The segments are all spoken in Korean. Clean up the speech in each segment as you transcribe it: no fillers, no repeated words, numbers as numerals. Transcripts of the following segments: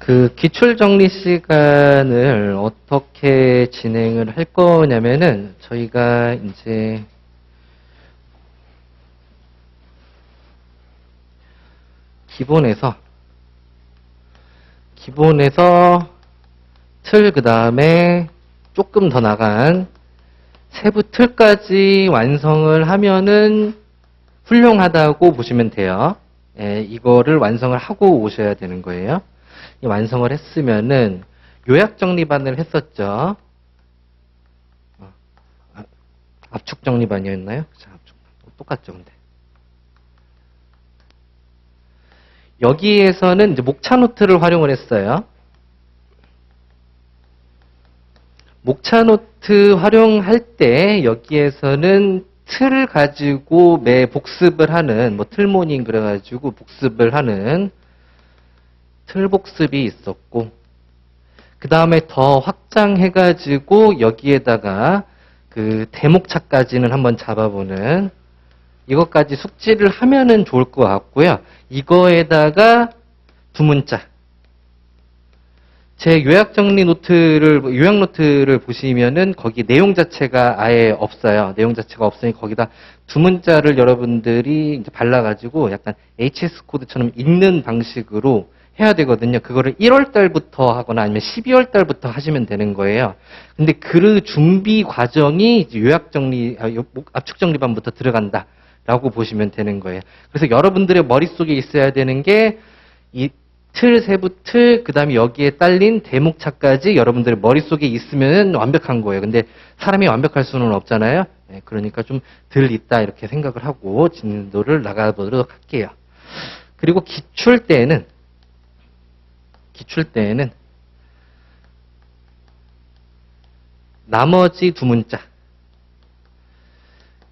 그 기출 정리 시간을 어떻게 진행을 할 거냐면은 저희가 이제 기본에서 틀 그다음에 조금 더 나간 세부 틀까지 완성을 하면은 훌륭하다고 보시면 돼요. 예, 이거를 완성을 하고 오셔야 되는 거예요. 완성을 했으면은 요약 정리반을 했었죠. 압축 정리반이었나요? 자, 똑같죠, 근데. 여기에서는 이제 목차 노트를 활용을 했어요. 목차 노트 활용할 때 여기에서는 틀을 가지고 매 복습을 하는 뭐 틀모닝 그래가지고 복습을 하는 틀 복습이 있었고 그 다음에 더 확장해가지고 여기에다가 그 대목차까지는 한번 잡아보는 이것까지 숙지를 하면은 좋을 것 같고요. 이거에다가 두 문자. 제 요약 노트를 보시면은 거기 내용 자체가 아예 없어요. 내용 자체가 없으니 거기다 두 문자를 여러분들이 이제 발라가지고 약간 HS 코드처럼 읽는 방식으로 해야 되거든요. 그거를 1월 달부터 하거나 아니면 12월 달부터 하시면 되는 거예요. 근데 그 준비 과정이 이제 압축 정리반부터 들어간다라고 보시면 되는 거예요. 그래서 여러분들의 머릿속에 있어야 되는 게 이 틀, 세부 틀, 그 다음에 여기에 딸린 대목차까지 여러분들의 머릿속에 있으면 완벽한 거예요. 근데 사람이 완벽할 수는 없잖아요. 네, 그러니까 좀 덜 있다 이렇게 생각을 하고 진도를 나가보도록 할게요. 그리고 기출 때에는 나머지 두 문자.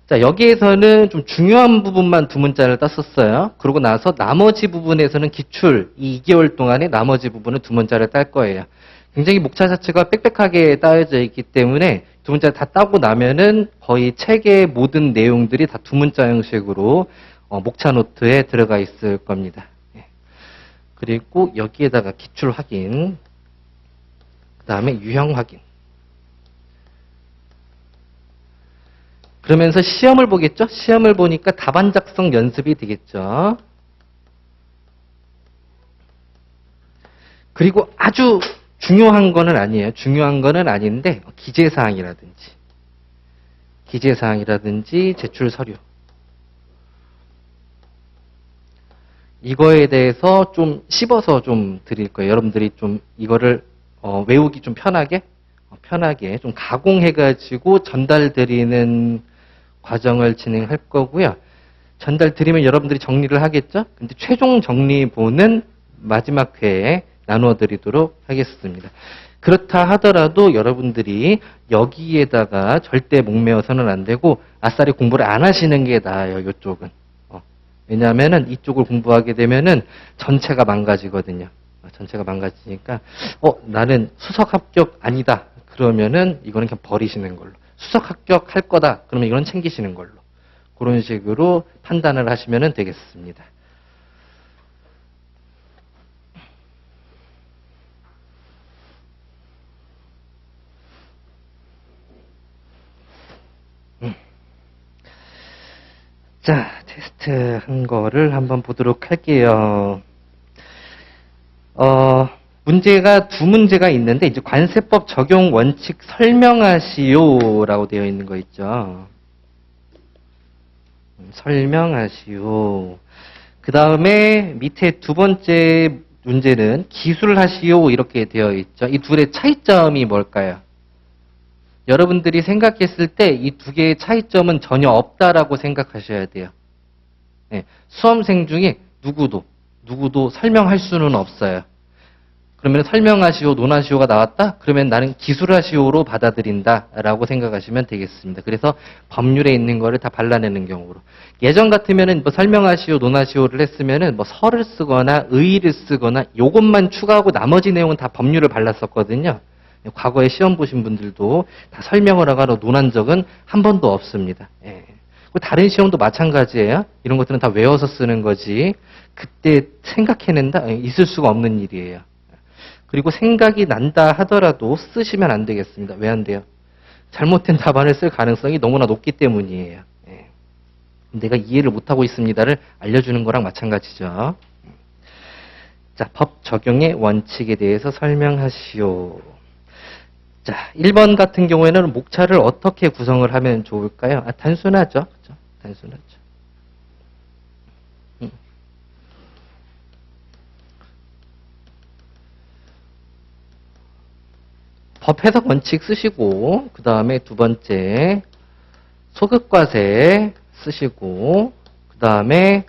자, 여기에서는 좀 중요한 부분만 두 문자를 땄었어요. 그러고 나서 나머지 부분에서는 기출, 이 2개월 동안에 나머지 부분은 두 문자를 딸 거예요. 굉장히 목차 자체가 빽빽하게 따여져 있기 때문에 두 문자를 다 따고 나면은 거의 책의 모든 내용들이 다 두 문자 형식으로 목차 노트에 들어가 있을 겁니다. 그리고 여기에다가 기출 확인, 그 다음에 유형 확인. 그러면서 시험을 보겠죠? 시험을 보니까 답안 작성 연습이 되겠죠? 그리고 아주 중요한 거는 아니에요. 중요한 거는 아닌데 기재사항이라든지 제출 서류 이거에 대해서 좀 씹어서 좀 드릴 거예요. 여러분들이 좀 이거를 외우기 좀 편하게 좀 가공해가지고 전달드리는 과정을 진행할 거고요. 전달드리면 여러분들이 정리를 하겠죠? 근데 최종 정리본은 마지막 회에 나누어 드리도록 하겠습니다. 그렇다 하더라도 여러분들이 여기에다가 절대 목매어서는 안 되고 아싸리 공부를 안 하시는 게 나아요. 이쪽은. 왜냐하면은 이쪽을 공부하게 되면은 전체가 망가지거든요. 전체가 망가지니까 나는 수석 합격 아니다. 그러면은 이거는 그냥 버리시는 걸로. 수석 합격할 거다. 그러면 이건 챙기시는 걸로. 그런 식으로 판단을 하시면 되겠습니다. 자, 테스트 한 거를 한번 보도록 할게요. 문제가 두 문제가 있는데 이제 관세법 적용 원칙 설명하시오라고 되어 있는 거 있죠. 설명하시오. 그 다음에 밑에 두 번째 문제는 기술하시오 이렇게 되어 있죠. 이 둘의 차이점이 뭘까요? 여러분들이 생각했을 때 이 두 개의 차이점은 전혀 없다라고 생각하셔야 돼요. 네, 수험생 중에 누구도 설명할 수는 없어요. 그러면 설명하시오, 논하시오가 나왔다? 그러면 나는 기술하시오로 받아들인다라고 생각하시면 되겠습니다. 그래서 법률에 있는 거를 다 발라내는 경우로. 예전 같으면은 뭐 설명하시오, 논하시오를 했으면은 뭐 설을 쓰거나 의의를 쓰거나 요것만 추가하고 나머지 내용은 다 법률을 발랐었거든요. 과거에 시험 보신 분들도 다 설명을 하거나 논한 적은 한 번도 없습니다. 예. 다른 시험도 마찬가지예요. 이런 것들은 다 외워서 쓰는 거지 그때 생각해낸다? 있을 수가 없는 일이에요. 그리고 생각이 난다 하더라도 쓰시면 안 되겠습니다. 왜 안 돼요? 잘못된 답안을 쓸 가능성이 너무나 높기 때문이에요. 예. 내가 이해를 못하고 있습니다를 알려주는 거랑 마찬가지죠. 자, 법 적용의 원칙에 대해서 설명하시오. 자, 1번 같은 경우에는 목차를 어떻게 구성을 하면 좋을까요? 단순하죠. 그렇죠? 단순하죠. 법 해석 원칙 쓰시고, 그 다음에 두 번째, 소극과세 쓰시고, 그 다음에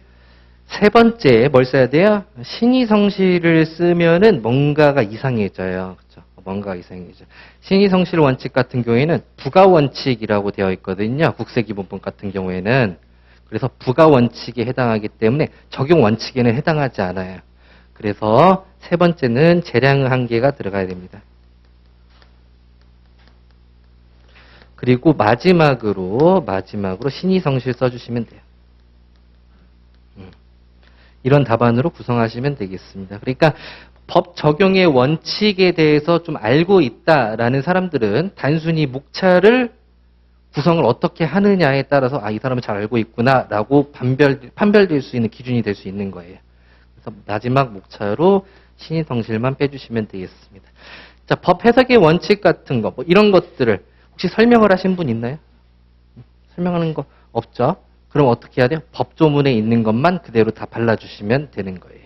세 번째, 뭘 써야 돼요? 신의성실을 쓰면은 뭔가가 이상해져요. 그렇죠? 뭔가가 이상해져요. 신의성실 원칙 같은 경우에는 부가원칙이라고 되어 있거든요. 국세기본법 같은 경우에는. 그래서 부가원칙에 해당하기 때문에 적용원칙에는 해당하지 않아요. 그래서 세 번째는 재량의 한계가 들어가야 됩니다. 그리고 마지막으로 신의성실 써주시면 돼요. 이런 답안으로 구성하시면 되겠습니다. 그러니까 법 적용의 원칙에 대해서 좀 알고 있다라는 사람들은 단순히 목차를 구성을 어떻게 하느냐에 따라서 이 사람은 잘 알고 있구나라고 판별될 수 있는 기준이 될 수 있는 거예요. 그래서 마지막 목차로 신의성실만 빼주시면 되겠습니다. 자, 법 해석의 원칙 같은 거, 뭐 이런 것들을 혹시 설명을 하신 분 있나요? 설명하는 거 없죠? 그럼 어떻게 해야 돼요? 법조문에 있는 것만 그대로 다 발라주시면 되는 거예요.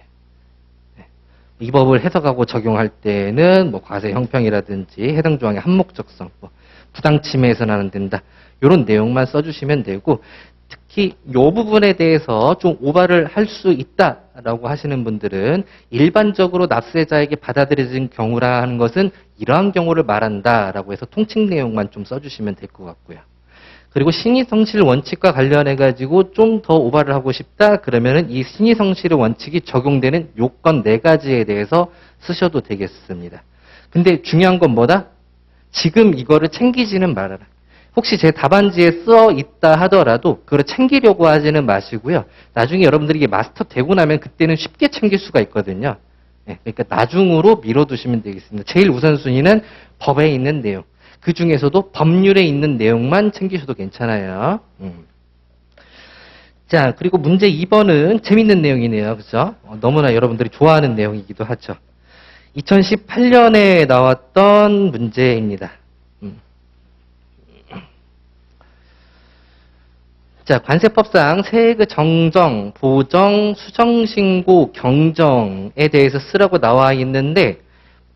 이 법을 해석하고 적용할 때는 뭐 과세 형평이라든지 해당 조항의 한목적성, 뭐 부당침해에서는 안 된다. 이런 내용만 써주시면 되고, 특히 이 부분에 대해서 좀 오바를 할 수 있다라고 하시는 분들은 일반적으로 납세자에게 받아들여진 경우라 하는 것은 이러한 경우를 말한다라고 해서 통칭 내용만 좀 써주시면 될 것 같고요. 그리고 신의성실 원칙과 관련해가지고 좀 더 오바를 하고 싶다 그러면은 이 신의성실의 원칙이 적용되는 요건 4가지에 대해서 쓰셔도 되겠습니다. 근데 중요한 건 뭐다? 지금 이거를 챙기지는 말아라. 혹시 제 답안지에 써 있다 하더라도 그걸 챙기려고 하지는 마시고요. 나중에 여러분들이 이게 마스터 되고 나면 그때는 쉽게 챙길 수가 있거든요. 그러니까 나중으로 미뤄두시면 되겠습니다. 제일 우선순위는 법에 있는 내용. 그 중에서도 법률에 있는 내용만 챙기셔도 괜찮아요. 자, 그리고 문제 2번은 재밌는 내용이네요. 그죠? 너무나 여러분들이 좋아하는 내용이기도 하죠. 2018년에 나왔던 문제입니다. 자, 관세법상 세액의 정정, 보정, 수정신고, 경정에 대해서 쓰라고 나와 있는데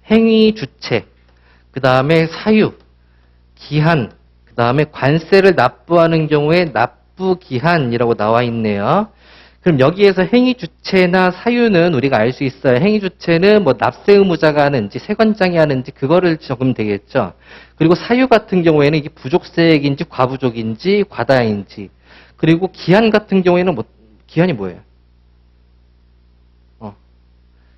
행위 주체, 그 다음에 사유, 기한, 그 다음에 관세를 납부하는 경우에 납부기한이라고 나와 있네요. 그럼 여기에서 행위 주체나 사유는 우리가 알 수 있어요. 행위 주체는 뭐 납세 의무자가 하는지 세관장이 하는지 그거를 적으면 되겠죠. 그리고 사유 같은 경우에는 이게 부족세액인지 과부족인지 과다인지, 그리고 기한 같은 경우에는 기한이 뭐예요?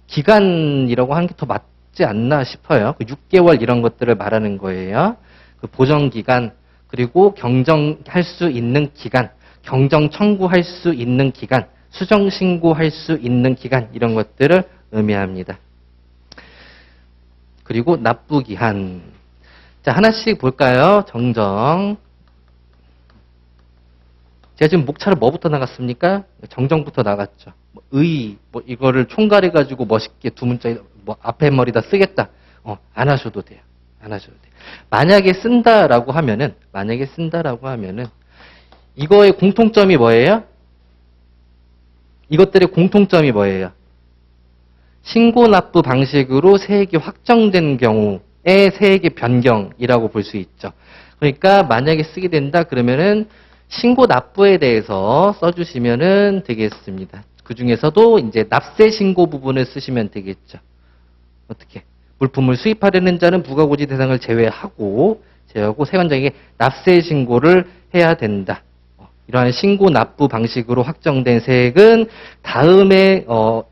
기간이라고 하는 게 더 맞지 않나 싶어요. 6개월 이런 것들을 말하는 거예요. 그 보정기간, 그리고 경정할 수 있는 기간, 경정 청구할 수 있는 기간, 수정 신고할 수 있는 기간, 이런 것들을 의미합니다. 그리고 납부기한. 자, 하나씩 볼까요? 정정. 제가 지금 목차를 뭐부터 나갔습니까? 정정부터 나갔죠. 이거를 총괄해가지고 멋있게 두 문자, 앞에 머리다 쓰겠다. 안 하셔도 돼요. 안 하셔도 돼요. 만약에 쓴다라고 하면은, 이거의 공통점이 뭐예요? 이것들의 공통점이 뭐예요? 신고 납부 방식으로 세액이 확정된 경우의 세액의 변경이라고 볼 수 있죠. 그러니까 만약에 쓰게 된다 그러면은 신고 납부에 대해서 써주시면 되겠습니다. 그 중에서도 이제 납세 신고 부분을 쓰시면 되겠죠. 어떻게? 물품을 수입하려는 자는 부가고지 대상을 제외하고 세관장에게 납세 신고를 해야 된다. 이러한 신고 납부 방식으로 확정된 세액은 다음의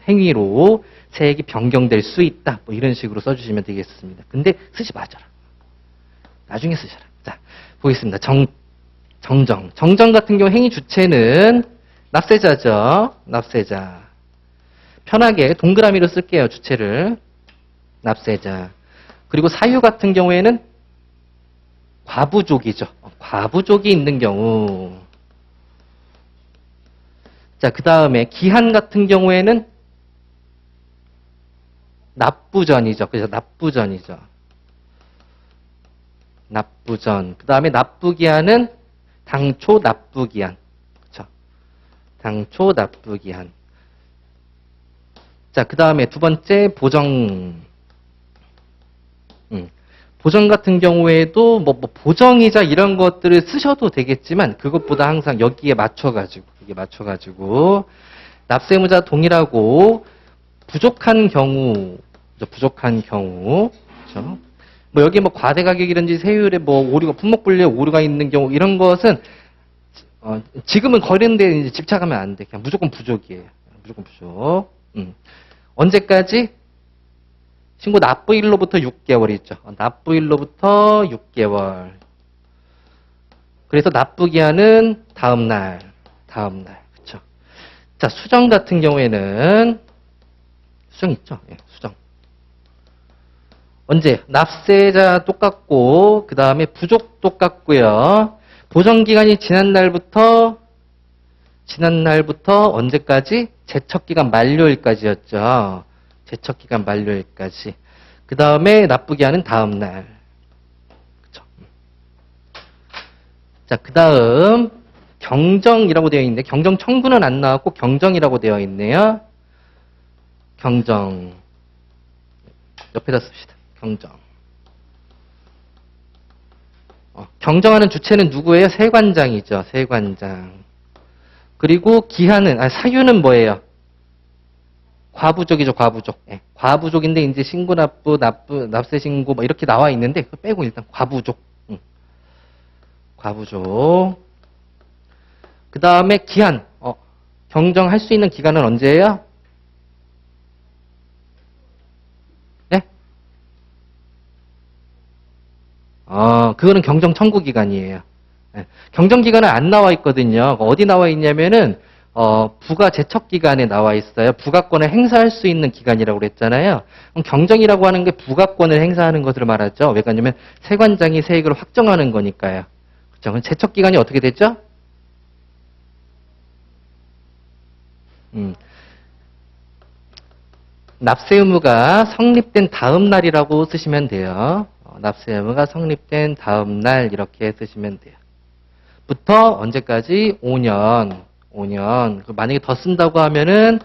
행위로 세액이 변경될 수 있다. 이런 식으로 써주시면 되겠습니다. 근데 쓰지 마셔라. 나중에 쓰셔라. 자, 보겠습니다. 정정. 정정 같은 경우 행위 주체는 납세자죠. 납세자. 편하게 동그라미로 쓸게요. 주체를. 납세자. 그리고 사유 같은 경우에는 과부족이죠. 과부족이 있는 경우. 자, 그 다음에 기한 같은 경우에는 납부전이죠. 그래서 납부전이죠. 납부전. 그 다음에 납부기한은 당초 납부기한. 그렇죠. 당초 납부기한. 자, 그 다음에 두 번째 보정. 보정 같은 경우에도 뭐 보정이자 이런 것들을 쓰셔도 되겠지만 그것보다 항상 여기에 맞춰가지고 납세무자 동일하고 부족한 경우, 부족한 경우, 그렇죠? 뭐 여기 뭐 과대 가격이든지 세율에 뭐 오류가 품목분리에 오류가 있는 경우 이런 것은 지금은 거리는데 이제 집착하면 안 돼. 그냥 무조건 부족이에요. 무조건 부족. 언제까지? 신고 납부일로부터 6개월이죠. 납부일로부터 6개월. 그래서 납부기한은 다음날. 그쵸. 자, 수정 같은 경우에는, 수정 있죠? 예, 수정. 언제? 납세자 똑같고, 그 다음에 부족 똑같고요. 보정기간이 지난 날부터 언제까지? 제척기간 만료일까지였죠. 제척기간 만료일까지. 그 다음에 납부기한은 다음날. 그쵸. 자, 그 다음 경정이라고 되어 있는데 경정 청구는 안 나왔고 경정이라고 되어 있네요. 경정. 옆에다 씁시다. 경정. 경정하는 주체는 누구예요? 세관장이죠. 세관장. 그리고 기한은, 사유는 뭐예요? 과부족이죠, 과부족. 예, 과부족인데, 이제 신고 납세 신고, 뭐 이렇게 나와 있는데, 그거 빼고 일단 과부족. 과부족. 그 다음에 기한. 경정할 수 있는 기간은 언제예요? 네? 그거는 경정 청구 기간이에요. 예, 경정 기간은 안 나와 있거든요. 어디 나와 있냐면은, 부가 제척 기간에 나와 있어요. 부가권을 행사할 수 있는 기간이라고 그랬잖아요. 그럼 경정이라고 하는 게 부가권을 행사하는 것을 말하죠. 왜 그러냐면 세관장이 세액을 확정하는 거니까요. 그렇죠? 그럼 제척 기간이 어떻게 되죠? 납세 의무가 성립된 다음 날이라고 쓰시면 돼요. 납세 의무가 성립된 다음 날 이렇게 쓰시면 돼요. 부터 언제까지? 5년. 만약에 더 쓴다고 하면은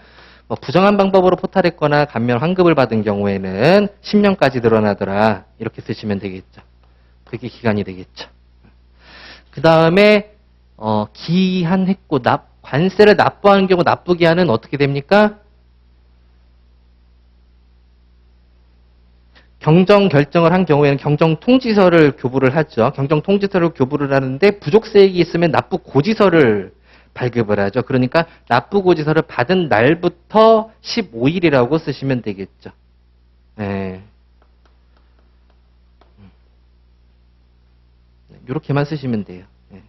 뭐 부정한 방법으로 포탈했거나 감면 환급을 받은 경우에는 10년까지 늘어나더라. 이렇게 쓰시면 되겠죠. 그게 기간이 되겠죠. 그 다음에 기한했고 관세를 납부하는 경우 납부기한은 어떻게 됩니까? 경정 결정을 한 경우에는 경정통지서를 교부를 하죠. 경정통지서를 교부를 하는데 부족세액이 있으면 납부고지서를 발급을 하죠. 그러니까 납부고지서를 받은 날부터 15일이라고 쓰시면 되겠죠. 네. 이렇게만 쓰시면 돼요. 네.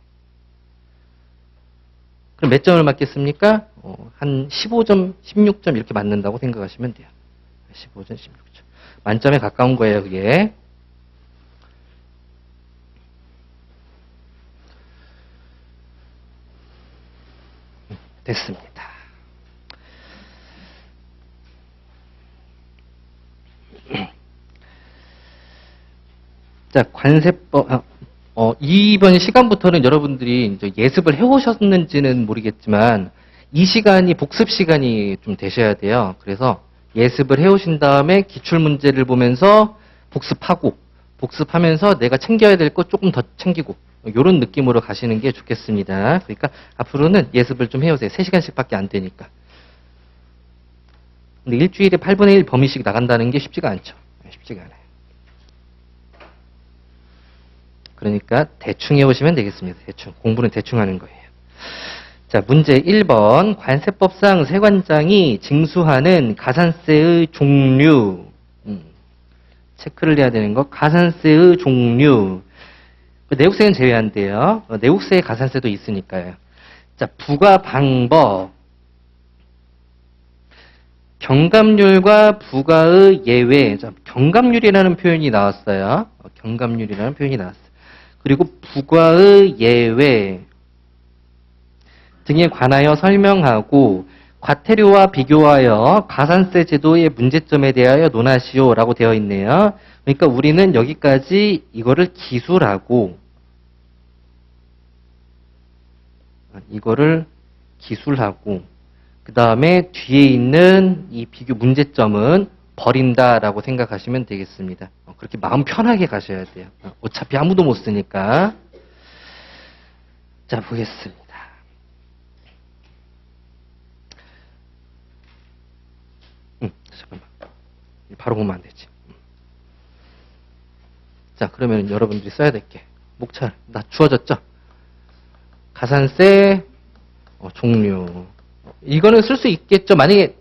그럼 몇 점을 맞겠습니까? 한 15점, 16점 이렇게 맞는다고 생각하시면 돼요. 15점, 16점. 만점에 가까운 거예요, 그게. 됐습니다. 자, 관세법, 이번 시간부터는 여러분들이 이제 예습을 해오셨는지는 모르겠지만, 이 시간이 복습 시간이 좀 되셔야 돼요. 그래서 예습을 해오신 다음에 기출문제를 보면서 복습하면서 내가 챙겨야 될 거 조금 더 챙기고, 이런 느낌으로 가시는 게 좋겠습니다. 그러니까 앞으로는 예습을 좀 해오세요. 3시간씩 밖에 안 되니까. 근데 일주일에 8분의 1 범위씩 나간다는 게 쉽지가 않죠. 쉽지가 않아요. 그러니까 대충 해오시면 되겠습니다. 대충. 공부는 대충 하는 거예요. 자, 문제 1번. 관세법상 세관장이 징수하는 가산세의 종류. 체크를 해야 되는 거. 가산세의 종류. 내국세는 제외한대요. 내국세에 가산세도 있으니까요. 자, 부과 방법. 경감률과 부가의 예외. 자, 경감률이라는 표현이 나왔어요. 경감률이라는 표현이 나왔어요. 그리고 부가의 예외 등에 관하여 설명하고 과태료와 비교하여 가산세 제도의 문제점에 대하여 논하시오라고 되어 있네요. 그러니까 우리는 여기까지 이거를 기술하고 그 다음에 뒤에 있는 이 비교 문제점은 버린다라고 생각하시면 되겠습니다. 그렇게 마음 편하게 가셔야 돼요. 어차피 아무도 못 쓰니까. 자, 보겠습니다. 잠깐만. 바로 보면 안 되지. 자, 그러면 여러분들이 써야 될 게. 목차, 나 주어졌죠? 가산세, 종류. 이거는 쓸 수 있겠죠. 만약에,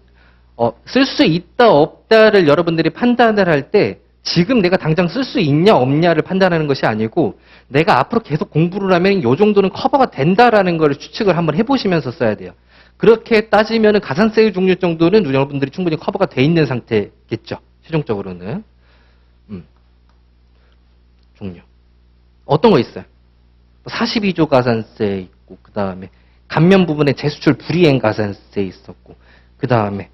쓸 수 있다, 없다를 여러분들이 판단을 할 때, 지금 내가 당장 쓸 수 있냐, 없냐를 판단하는 것이 아니고, 내가 앞으로 계속 공부를 하면 이 정도는 커버가 된다라는 걸 추측을 한번 해보시면서 써야 돼요. 그렇게 따지면 가산세의 종류 정도는 여러분들이 충분히 커버가 돼 있는 상태겠죠. 최종적으로는. 종류. 어떤 거 있어요? 42조 가산세 있고, 그 다음에 감면 부분에 재수출 불이행 가산세 있었고, 그 다음에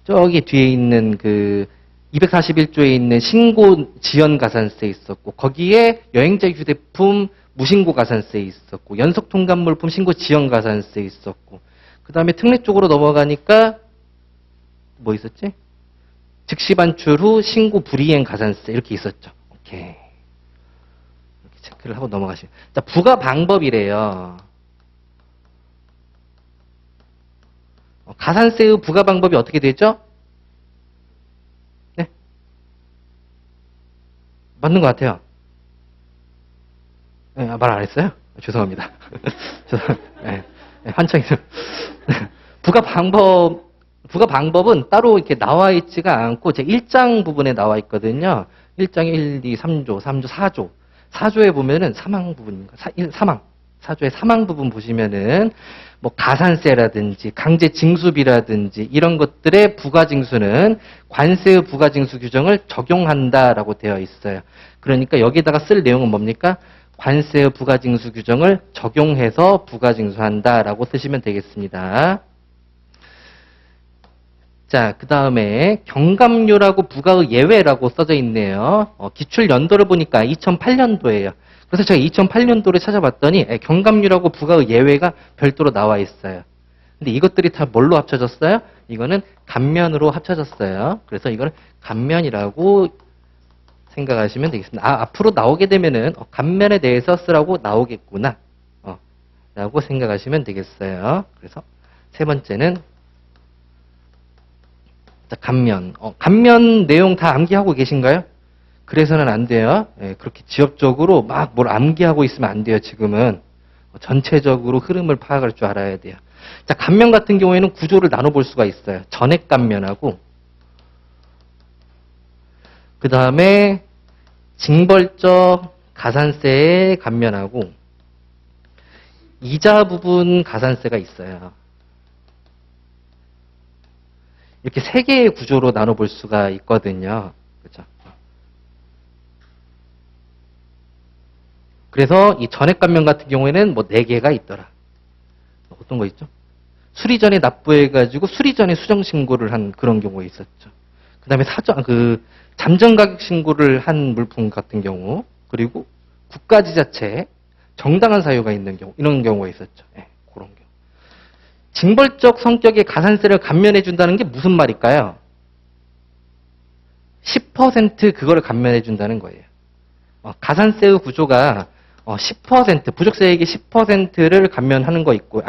저기 뒤에 있는 그 241조에 있는 신고 지연 가산세 있었고, 거기에 여행자 휴대품 무신고 가산세 있었고, 연속 통관 물품 신고 지연 가산세 있었고, 그 다음에 특례 쪽으로 넘어가니까 뭐 있었지? 즉시 반출 후 신고 불이행 가산세 이렇게 있었죠. 오케이. 이렇게 체크를 하고 넘어가시면. 자, 부과 방법이래요. 가산세의 부과 방법이 어떻게 되죠? 네? 맞는 것 같아요. 네, 말 안 했어요? 죄송합니다. 네, 한창 부가 방법은 따로 이렇게 나와 있지가 않고 제 1장 부분에 나와 있거든요. 1장 1, 2, 3조, 3조, 4조. 4조에 보면은 사망 부분인가? 사망. 4조의 사망 부분 보시면은 뭐 가산세라든지 강제 징수비라든지 이런 것들의 부가징수는 관세의 부가징수 규정을 적용한다라고 되어 있어요. 그러니까 여기다가 쓸 내용은 뭡니까? 관세의 부가징수 규정을 적용해서 부가징수한다라고 쓰시면 되겠습니다. 자, 그 다음에 경감료라고 부가의 예외라고 써져 있네요. 기출 연도를 보니까 2008년도예요. 그래서 제가 2008년도를 찾아봤더니 경감료라고 부가의 예외가 별도로 나와 있어요. 근데 이것들이 다 뭘로 합쳐졌어요? 이거는 감면으로 합쳐졌어요. 그래서 이거는 감면이라고 생각하시면 되겠습니다. 앞으로 나오게 되면은 감면에 대해서 쓰라고 나오겠구나 라고 생각하시면 되겠어요. 그래서 세 번째는 감면. 감면 내용 다 암기하고 계신가요? 그래서는 안 돼요. 그렇게 지엽적으로 막 뭘 암기하고 있으면 안 돼요. 지금은 전체적으로 흐름을 파악할 줄 알아야 돼요. 자, 감면 같은 경우에는 구조를 나눠볼 수가 있어요. 전액 감면하고 그 다음에 징벌적 가산세의 감면하고 이자 부분 가산세가 있어요. 이렇게 세 개의 구조로 나눠볼 수가 있거든요. 그렇죠? 그래서 이 전액 감면 같은 경우에는 뭐 4개가 있더라. 어떤 거 있죠? 수리 전에 납부해가지고 수리 전에 수정 신고를 한 그런 경우가 있었죠. 그 다음에 잠정 가격 신고를 한 물품 같은 경우, 그리고 국가지자체 정당한 사유가 있는 경우, 이런 경우가 있었죠. 그런 경우. 징벌적 성격의 가산세를 감면해 준다는 게 무슨 말일까요? 10% 그거를 감면해 준다는 거예요. 가산세의 구조가 10%, 부족세액의 10%를 감면하는 거 있고,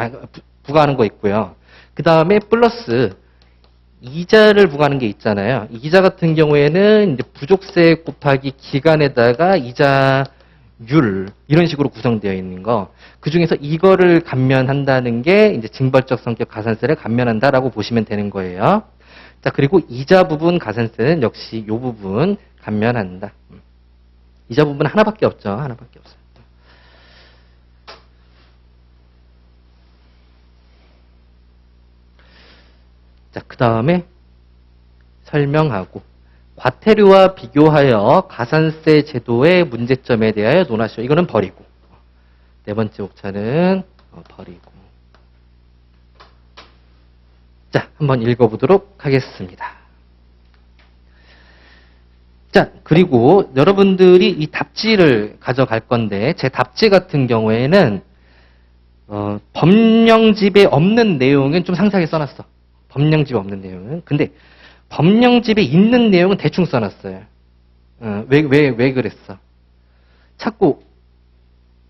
부과하는 거 있고요. 그 다음에 플러스 이자를 부과하는 게 있잖아요. 이자 같은 경우에는 이제 부족세 곱하기 기간에다가 이자율 이런 식으로 구성되어 있는 거. 그 중에서 이거를 감면한다는 게 이제 징벌적 성격 가산세를 감면한다라고 보시면 되는 거예요. 자, 그리고 이자 부분 가산세는 역시 이 부분 감면한다. 이자 부분 하나밖에 없죠. 하나밖에 없어요. 자, 그 다음에 설명하고 과태료와 비교하여 가산세 제도의 문제점에 대하여 논하시오. 이거는 버리고. 네 번째 목차는 버리고. 자, 한번 읽어보도록 하겠습니다. 자, 그리고 여러분들이 이 답지를 가져갈 건데 제 답지 같은 경우에는 법령집에 없는 내용은 좀 상세하게 써놨어. 법령집에 없는 내용은. 근데 법령집에 있는 내용은 대충 써놨어요. 왜 그랬어? 자꾸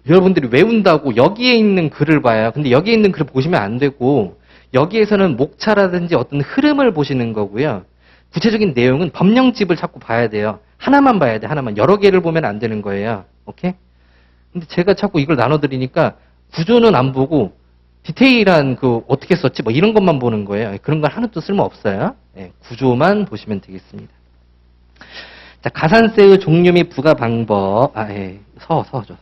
여러분들이 외운다고 여기에 있는 글을 봐요. 근데 여기에 있는 글을 보시면 안 되고 여기에서는 목차라든지 어떤 흐름을 보시는 거고요. 구체적인 내용은 법령집을 자꾸 봐야 돼요. 하나만 봐야 돼. 하나만. 여러 개를 보면 안 되는 거예요. 오케이? 근데 제가 자꾸 이걸 나눠드리니까 구조는 안 보고 디테일한 어떻게 썼지 뭐 이런 것만 보는 거예요. 그런 건 하나도 쓸모없어요. 네, 구조만 보시면 되겠습니다. 자, 가산세의 종류 및 부과 방법. 서죠.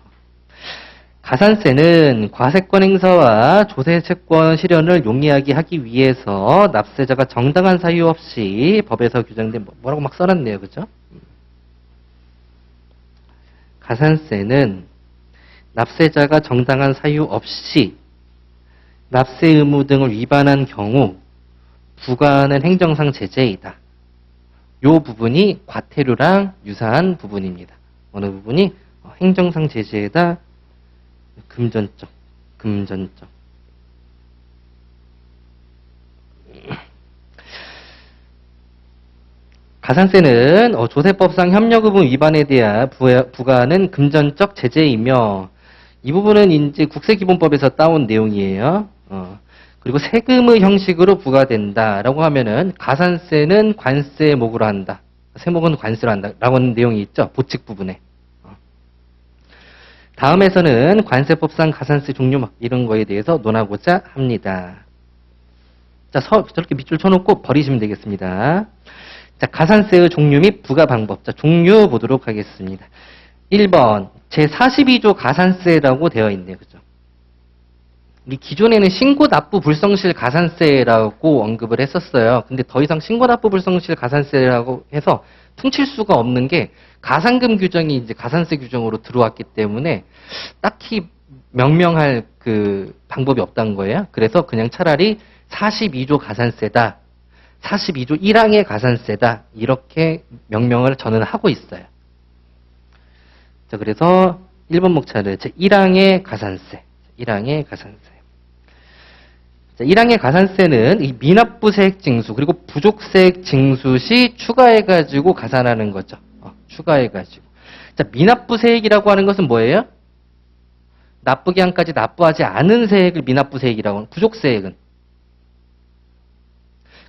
가산세는 과세권 행사와 조세채권 실현을 용이하게 하기 위해서 납세자가 정당한 사유 없이 법에서 규정된 뭐라고 막 써놨네요. 그죠? 가산세는 납세자가 정당한 사유 없이 납세 의무 등을 위반한 경우 부과하는 행정상 제재이다. 이 부분이 과태료랑 유사한 부분입니다. 어느 부분이 행정상 제재에다 금전적. 가산세는 조세법상 협력의무 위반에 대한 부과하는 금전적 제재이며 이 부분은 이제 국세기본법에서 따온 내용이에요. 그리고 세금의 형식으로 부과된다라고 하면은 가산세는 관세에 목으로 한다. 세목은 관세로 한다라고 하는 내용이 있죠. 보칙 부분에. 다음에서는 관세법상 가산세 종류 이런 거에 대해서 논하고자 합니다. 자, 저렇게 밑줄 쳐놓고 버리시면 되겠습니다. 자, 가산세의 종류 및 부과 방법. 자, 종류 보도록 하겠습니다. 1번 제42조 가산세라고 되어 있네요. 그죠? 우리 기존에는 신고납부 불성실 가산세라고 언급을 했었어요. 근데 더 이상 신고납부 불성실 가산세라고 해서 퉁칠 수가 없는 게 가산금 규정이 이제 가산세 규정으로 들어왔기 때문에 딱히 명명할 방법이 없다는 거예요. 그래서 그냥 차라리 42조 가산세다. 42조 1항의 가산세다. 이렇게 명명을 저는 하고 있어요. 자, 그래서 1번 목차를 제 1항의 가산세. 1항의 가산세. 자, 1항의 가산세는 이 미납부세액 징수 그리고 부족세액 징수 시 추가해가지고 가산하는 거죠. 추가해가지고. 자, 미납부세액이라고 하는 것은 뭐예요? 납부기한까지 납부하지 않은 세액을 미납부세액이라고 하는 부족세액은.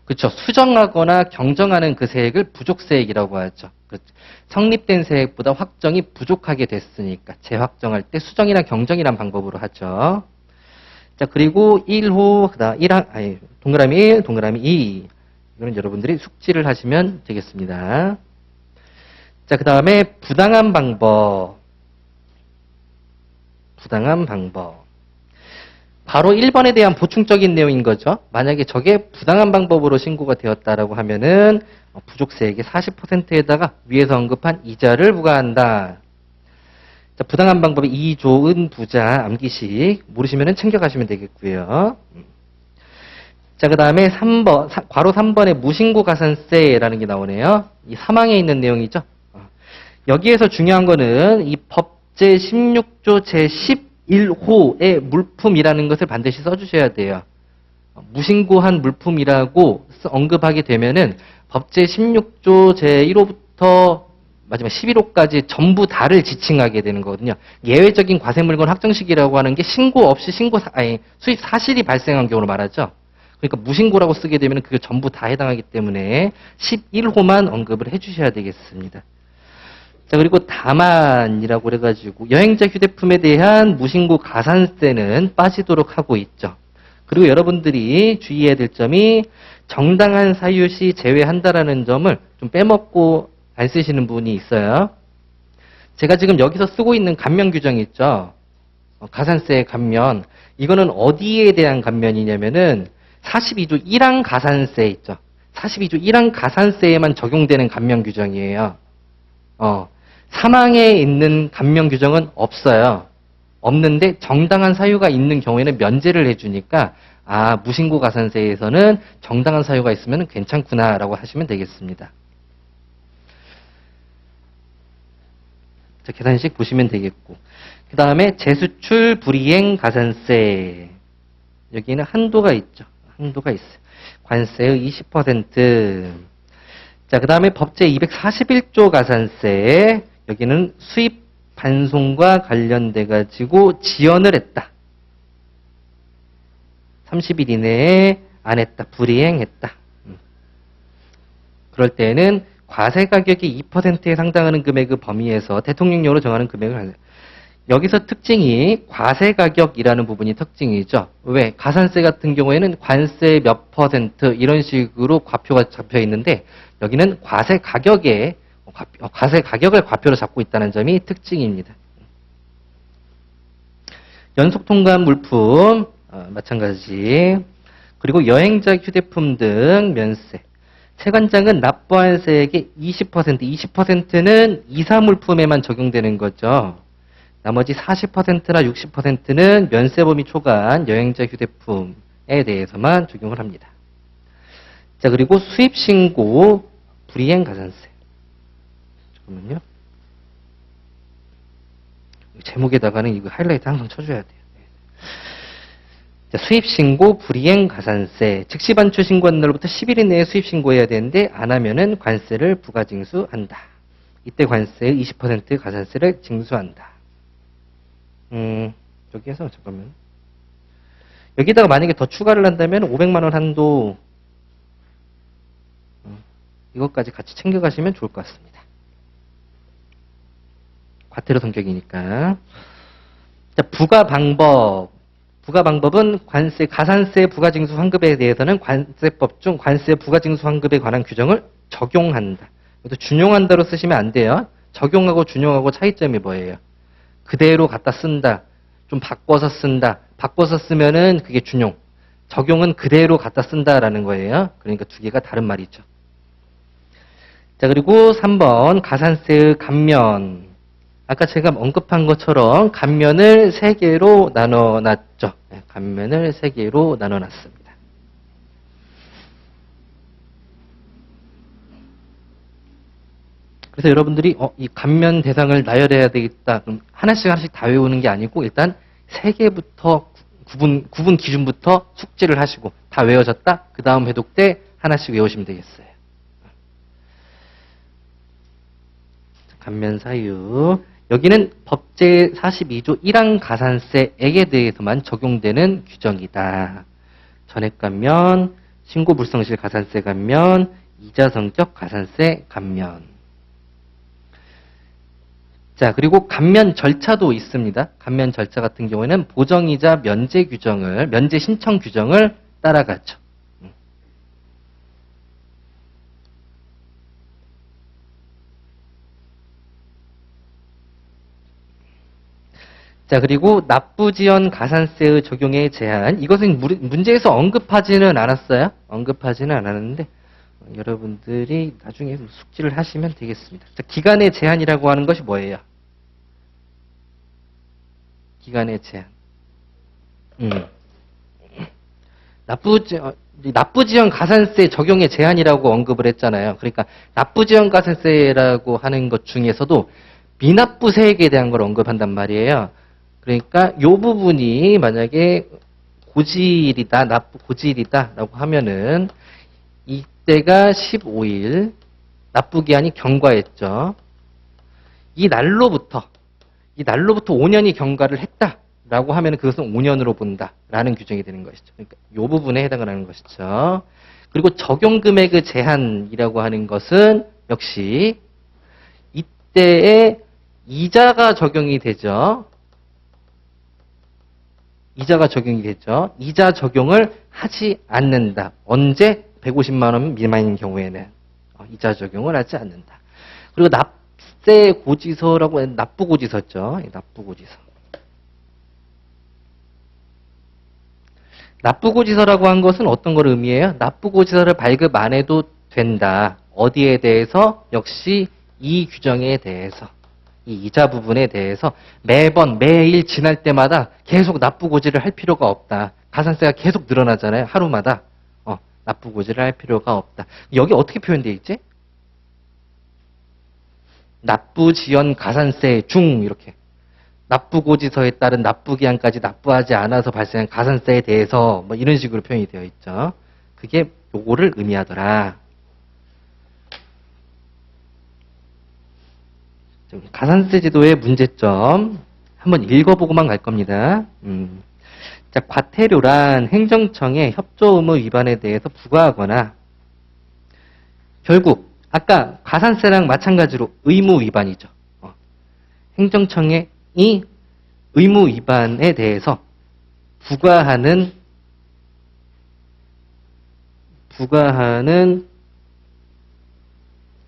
그렇죠. 수정하거나 경정하는 그 세액을 부족세액이라고 하죠. 그렇죠. 성립된 세액보다 확정이 부족하게 됐으니까 재확정할 때 수정이나 경정이란 방법으로 하죠. 자, 그리고 1호 그다음 1항 동그라미 1, 동그라미 2. 이거는 여러분들이 숙지를 하시면 되겠습니다. 자, 그다음에 부당한 방법. 바로 1번에 대한 보충적인 내용인 거죠. 만약에 저게 부당한 방법으로 신고가 되었다라고 하면은 부족세액의 40%에다가 위에서 언급한 이자를 부과한다. 자, 부당한 방법의 이조은 부자 암기식 모르시면은 챙겨가시면 되겠고요. 자, 그 다음에 3번, 괄호 3번에 무신고 가산세라는 게 나오네요. 이 사망에 있는 내용이죠. 여기에서 중요한 거는 이 법제 16조 제11호의 물품이라는 것을 반드시 써주셔야 돼요. 무신고한 물품이라고 언급하게 되면은 법제 16조 제1호부터 마지막 11호까지 전부 다를 지칭하게 되는 거거든요. 예외적인 과세물건 확정식이라고 하는 게 신고 없이 수입 사실이 발생한 경우로 말하죠. 그러니까 무신고라고 쓰게 되면 그게 전부 다 해당하기 때문에 11호만 언급을 해주셔야 되겠습니다. 자, 그리고 다만이라고 그래가지고 여행자 휴대품에 대한 무신고 가산세는 빠지도록 하고 있죠. 그리고 여러분들이 주의해야 될 점이 정당한 사유 시 제외한다라는 점을 좀 빼먹고 안 쓰시는 분이 있어요. 제가 지금 여기서 쓰고 있는 감면 규정이 있죠. 가산세 감면. 이거는 어디에 대한 감면이냐면은 42조 1항 가산세 있죠. 42조 1항 가산세에만 적용되는 감면 규정이에요. 사망에 있는 감면 규정은 없어요. 없는데 정당한 사유가 있는 경우에는 면제를 해주니까 무신고 가산세에서는 정당한 사유가 있으면 괜찮구나라고 하시면 되겠습니다. 자, 계산식 보시면 되겠고. 그 다음에 재수출 불이행 가산세. 여기는 한도가 있죠. 한도가 있어요. 관세의 20%. 자, 그 다음에 법제 241조 가산세. 여기는 수입 반송과 관련돼 가지고 지연을 했다. 30일 이내에 안 했다. 불이행했다. 그럴 때는 과세 가격이 2%에 상당하는 금액의 범위에서 대통령령으로 정하는 금액을 하는. 여기서 특징이 과세 가격이라는 부분이 특징이죠. 왜? 가산세 같은 경우에는 관세 몇 퍼센트 이런 식으로 과표가 잡혀 있는데 여기는 과세 가격을 과표로 잡고 있다는 점이 특징입니다. 연속 통관 물품 마찬가지. 그리고 여행자 휴대폰 등 면세. 채관장은 납부한 세액의 20%는 이사 물품에만 적용되는 거죠. 나머지 40%나 60%는 면세 범위 초과한 여행자 휴대품에 대해서만 적용을 합니다. 자, 그리고 수입 신고 불이행 가산세. 잠깐만요. 제목에다가는 이거 하이라이트 항상 쳐줘야 돼요. 자, 수입 신고 불이행 가산세. 즉시 반출 신고한 날로부터 10일 이내에 수입 신고해야 되는데 안 하면은 관세를 부가 징수한다. 이때 관세의 20% 가산세를 징수한다. 여기에서 잠깐만. 여기다가 만약에 더 추가를 한다면 500만 원 한도 이것까지 같이 챙겨가시면 좋을 것 같습니다. 과태료 성격이니까. 자, 부과 방법은 가산세 부가징수 환급에 대해서는 관세법 중 관세 부가징수 환급에 관한 규정을 적용한다. 이것도 준용한다로 쓰시면 안 돼요. 적용하고 준용하고 차이점이 뭐예요? 그대로 갖다 쓴다. 좀 바꿔서 쓴다. 바꿔서 쓰면은 그게 준용. 적용은 그대로 갖다 쓴다라는 거예요. 그러니까 두 개가 다른 말이죠. 자, 그리고 3번 가산세의 감면. 아까 제가 언급한 것처럼 감면을 3개로 나눠놨죠. 감면을 3개로 나눠놨습니다. 그래서 여러분들이 이 감면 대상을 나열해야 되겠다. 그럼 하나씩 다 외우는 게 아니고 일단 3개부터 구분 기준부터 숙지를 하시고 다 외워졌다. 그 다음 회독 때 하나씩 외우시면 되겠어요. 감면 사유. 여기는 법제 42조 1항 가산세액에 대해서만 적용되는 규정이다. 전액 감면, 신고 불성실 가산세 감면, 이자 성격 가산세 감면. 자, 그리고 감면 절차도 있습니다. 감면 절차 같은 경우에는 보정이자 면제 신청 규정을 따라가죠. 자, 그리고 납부지연 가산세의 적용의 제한. 이것은 문제에서 언급하지는 않았어요. 언급하지는 않았는데 여러분들이 나중에 숙지를 하시면 되겠습니다. 자, 기간의 제한이라고 하는 것이 뭐예요? 기간의 제한. 납부지연 가산세 적용의 제한이라고 언급을 했잖아요. 그러니까 납부지연 가산세라고 하는 것 중에서도 미납부세액에 대한 걸 언급한단 말이에요. 그러니까 이 부분이 만약에 고지일이다라고 하면은 이때가 15일, 납부기한이 경과했죠. 이 날로부터 5년이 경과를 했다라고 하면은 그것은 5년으로 본다라는 규정이 되는 것이죠. 그러니까 이 부분에 해당을 하는 것이죠. 그리고 적용금액의 제한이라고 하는 것은 역시 이때에 이자가 적용이 되죠. 이자가 적용이 됐죠. 이자 적용을 하지 않는다. 언제? 150만 원 미만인 경우에는 이자 적용을 하지 않는다. 그리고 납세 고지서라고 하는 납부고지서죠. 납부고지서. 납부고지서라고 한 것은 어떤 걸 의미해요? 납부고지서를 발급 안 해도 된다. 어디에 대해서? 역시 이 규정에 대해서. 이 이자 부분에 대해서 매번 매일 지날 때마다 계속 납부고지를 할 필요가 없다. 가산세가 계속 늘어나잖아요. 하루마다. 납부고지를 할 필요가 없다. 여기 어떻게 표현되어 있지? 납부지연 가산세 중 이렇게. 납부고지서에 따른 납부기한까지 납부하지 않아서 발생한 가산세에 대해서 뭐 이런 식으로 표현이 되어 있죠. 그게 요거를 의미하더라. 가산세 제도의 문제점 한번 읽어보고만 갈 겁니다. 자, 과태료란 행정청의 협조 의무 위반에 대해서 부과하거나 결국 아까 가산세랑 마찬가지로 의무 위반이죠. 행정청의 이 의무 위반에 대해서 부과하는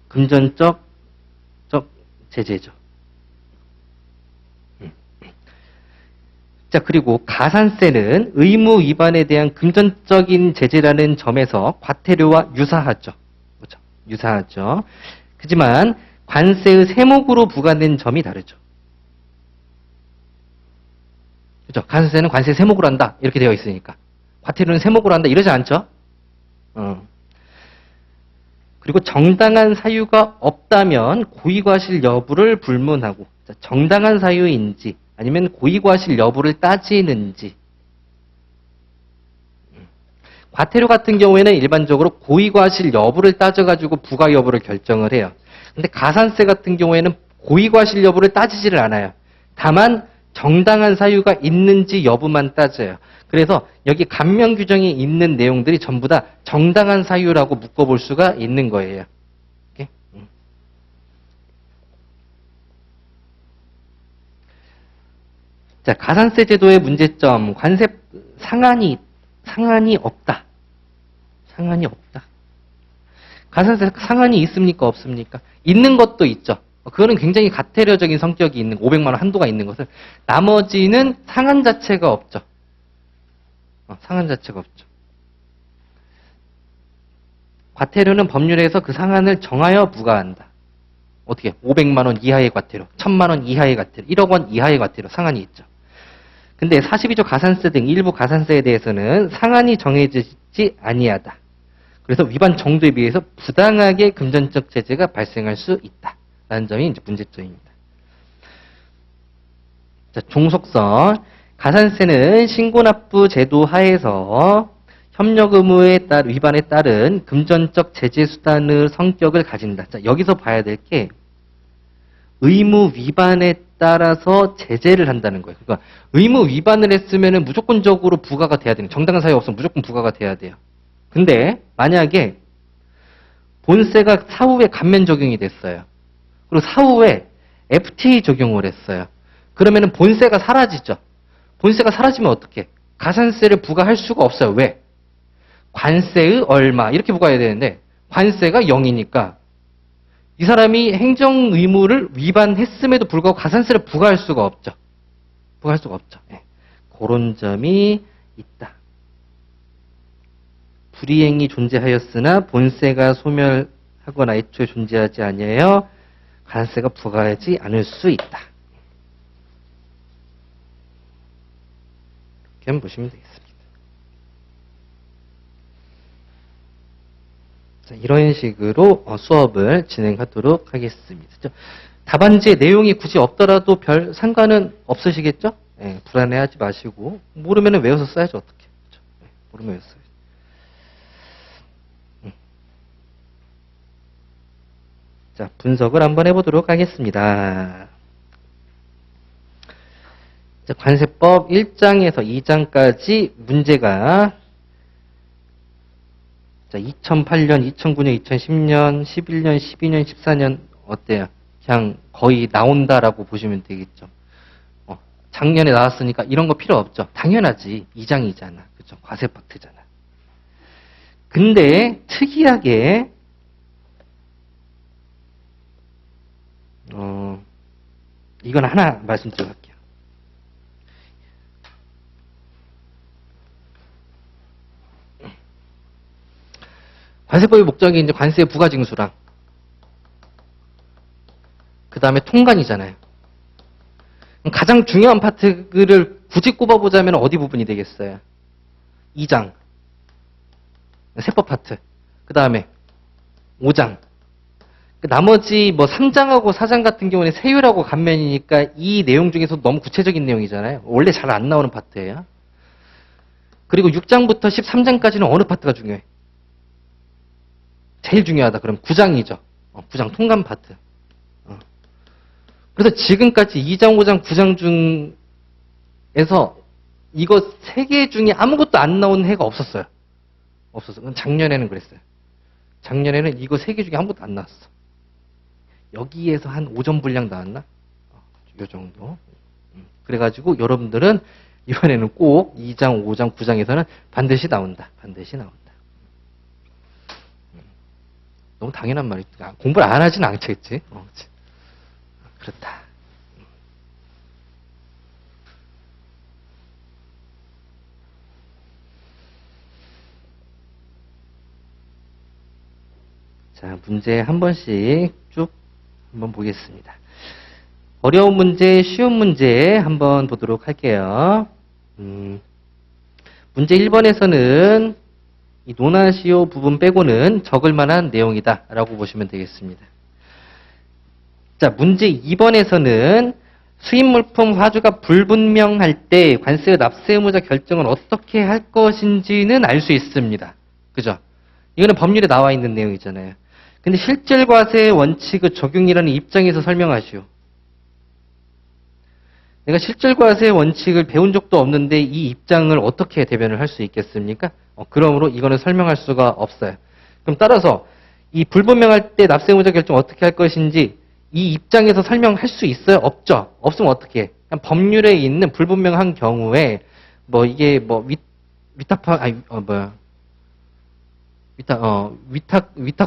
금전적 제재죠. 자, 그리고 가산세는 의무 위반에 대한 금전적인 제재라는 점에서 과태료와 유사하죠. 그렇죠? 유사하죠. 하지만 관세의 세목으로 부과된 점이 다르죠. 그렇죠? 가산세는 관세 세목으로 한다. 이렇게 되어 있으니까. 과태료는 세목으로 한다. 이러지 않죠? 그리고 정당한 사유가 없다면 고의과실 여부를 불문하고, 자, 정당한 사유인지 아니면 고의과실 여부를 따지는지. 과태료 같은 경우에는 일반적으로 고의과실 여부를 따져가지고 부과 여부를 결정을 해요. 근데 가산세 같은 경우에는 고의과실 여부를 따지지를 않아요. 다만 정당한 사유가 있는지 여부만 따져요. 그래서 여기 감면 규정이 있는 내용들이 전부 다 정당한 사유라고 묶어볼 수가 있는 거예요. 오케이? 자, 가산세 제도의 문제점, 관세 상한이 없다. 상한이 없다. 가산세 상한이 있습니까? 없습니까? 있는 것도 있죠. 그거는 굉장히 가태료적인 성격이 있는 500만 원 한도가 있는 것을 나머지는 상한 자체가 없죠. 상한 자체가 없죠. 과태료는 법률에서 그 상한을 정하여 부과한다. 어떻게? 500만 원 이하의 과태료, 1000만 원 이하의 과태료, 1억 원 이하의 과태료 상한이 있죠. 근데 42조 가산세 등 일부 가산세에 대해서는 상한이 정해지지 아니하다. 그래서 위반 정도에 비해서 부당하게 금전적 제재가 발생할 수 있다. 라는 점이 이제 문제점입니다. 자, 종속선. 가산세는 신고납부 제도 하에서 협력 의무에 따른 위반에 따른 금전적 제재 수단의 성격을 가진다. 자, 여기서 봐야 될 게 의무 위반에 따라서 제재를 한다는 거예요. 그러니까 의무 위반을 했으면 무조건적으로 부과가 돼야 되는, 정당한 사유 없으면 무조건 부과가 돼야 돼요. 근데 만약에 본세가 사후에 감면 적용이 됐어요. 그리고 사후에 FTA 적용을 했어요. 그러면은 본세가 사라지죠. 본세가 사라지면 어떻게? 가산세를 부과할 수가 없어요. 왜? 관세의 얼마 이렇게 부과해야 되는데 관세가 0이니까 이 사람이 행정 의무를 위반했음에도 불구하고 가산세를 부과할 수가 없죠. 부과할 수가 없죠. 네. 그런 점이 있다. 불이행이 존재하였으나 본세가 소멸하거나 애초에 존재하지 아니하여 가산세가 부과하지 않을 수 있다. 이렇게 한번 보시면 되겠습니다. 자, 이런 식으로 수업을 진행하도록 하겠습니다. 답안지에 내용이 굳이 없더라도 별 상관은 없으시겠죠? 네, 불안해하지 마시고 모르면 외워서 써야죠. 어떻게? 그렇죠? 네, 모르면 외워서 써야죠. 자, 분석을 한번 해보도록 하겠습니다. 자, 관세법 1장에서 2장까지 문제가 자, 2008년, 2009년, 2010년, 11년, 12년, 14년 어때요? 그냥 거의 나온다라고 보시면 되겠죠. 작년에 나왔으니까 이런 거 필요 없죠. 당연하지. 2장이잖아. 그렇죠? 과세 파트잖아. 근데 특이하게 이건 하나 말씀드리고 할게요. 관세법의 목적이 이제 관세 부과징수랑 그 다음에 통관이잖아요. 가장 중요한 파트를 굳이 꼽아보자면 어디 부분이 되겠어요? 2장 세법 파트, 그 다음에 5장, 나머지 뭐 3장하고 4장 같은 경우는 세율하고 감면이니까 이 내용 중에서 너무 구체적인 내용이잖아요. 원래 잘 안 나오는 파트예요. 그리고 6장부터 13장까지는 어느 파트가 중요해? 제일 중요하다. 그럼 9장이죠. 9장 통관 파트. 그래서 지금까지 2장, 5장, 9장 중에서 이거 3개 중에 아무것도 안 나온 해가 없었어요. 없었어. 작년에는 그랬어요. 작년에는 이거 3개 중에 아무것도 안 나왔어. 여기에서 한 5점 분량 나왔나? 요 정도. 그래가지고 여러분들은 이번에는 꼭 2장, 5장, 9장에서는 반드시 나온다. 반드시 나온다. 너무 당연한 말이지. 공부를 안 하진 않겠지. 그렇다. 자, 문제 한 번씩 쭉 한번 보겠습니다. 어려운 문제, 쉬운 문제 한번 보도록 할게요. 문제 1번에서는 이 논하시오 부분 빼고는 적을 만한 내용이다 라고 보시면 되겠습니다. 자, 문제 2번에서는 수입물품 화주가 불분명할 때 관세 납세 의무자 결정은 어떻게 할 것인지는 알 수 있습니다. 그죠? 이거는 법률에 나와 있는 내용이잖아요. 근데 실질과세의 원칙의 적용이라는 입장에서 설명하시오. 내가 실질과세의 원칙을 배운 적도 없는데 이 입장을 어떻게 대변을 할 수 있겠습니까? 그러므로 이거는 설명할 수가 없어요. 그럼 따라서 이 불분명할 때 납세 의무자 결정 어떻게 할 것인지 이 입장에서 설명할 수 있어요? 없죠? 없으면 어떻게 해? 그냥 법률에 있는 불분명한 경우에 뭐 이게 뭐 위탁